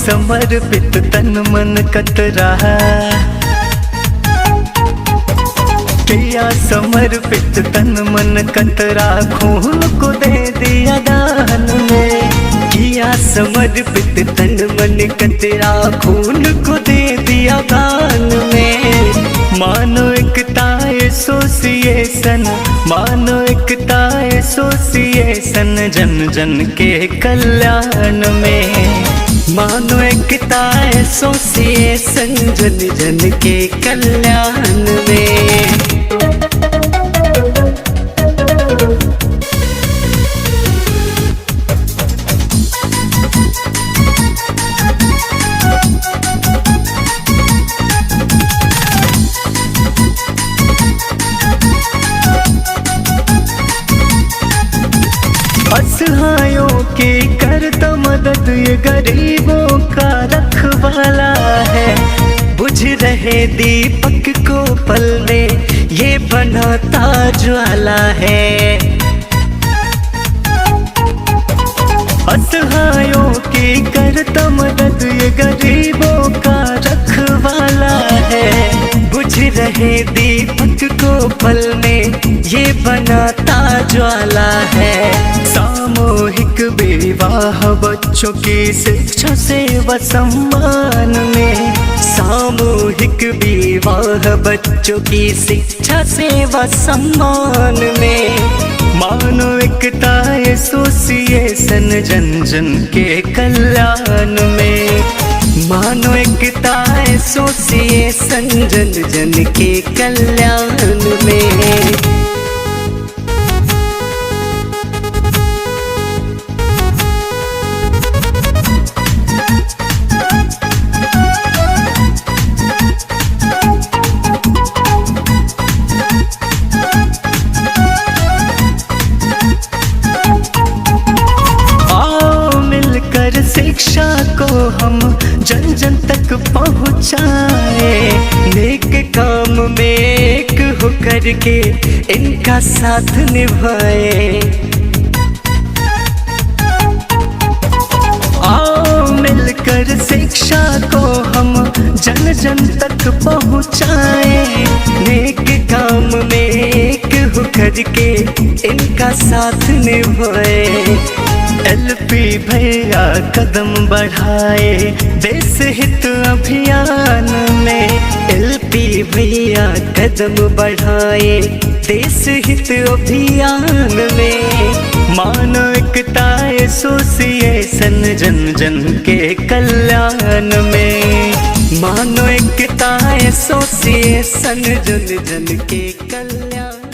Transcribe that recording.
समर्पित तन मन कतरा, किया समर्पित तन मन कतरा, खून को दे दिया दान में। किया समर्पित तन मन कतरा, खून को दे दिया दान में। मानो एकता एसोसिएशन, मानो एकता एसोसिएशन, जन जन के कल्याण में। मानो एकता एसोसिएशन, जन जन के कल्याण में। असहायों की करता मदद, ये गरीबों का रखवाला है। बुझ रहे दीपक को पल में ये बनाता ज्वाला है। असहायों की करता मदद, ये गरीबों का रखवाला है। बुझ रहे दीपक को पल में ये बनाता ज्वाला है। सामूहिक विवाह बच्चों की शिक्षा सेवा सम्मान में। सामूहिक विवाह बच्चों की शिक्षा सेवा सम्मान में। मानो एकता एसोसिएशन, जन जन के कल्याण में। मानो एकता एसोसिएशन, जन जन के कल्याण में। शिक्षा को हम जन जन तक पहुँचाए। नेक काम में एक होकर के इनका साथ निभाए। आओ मिलकर शिक्षा को हम जन जन तक पहुँचाए। नेक काम में एक होकर के इनका साथ निभाए। एलपी भैया कदम बढ़ाए देश हित अभियान में। एलपी भैया कदम बढ़ाए देश हित अभियान में। मानो एकता एसोसिएशन, जन जन के कल्याण में। मानो एकता एसोसिएशन, जन जन के कल्याण।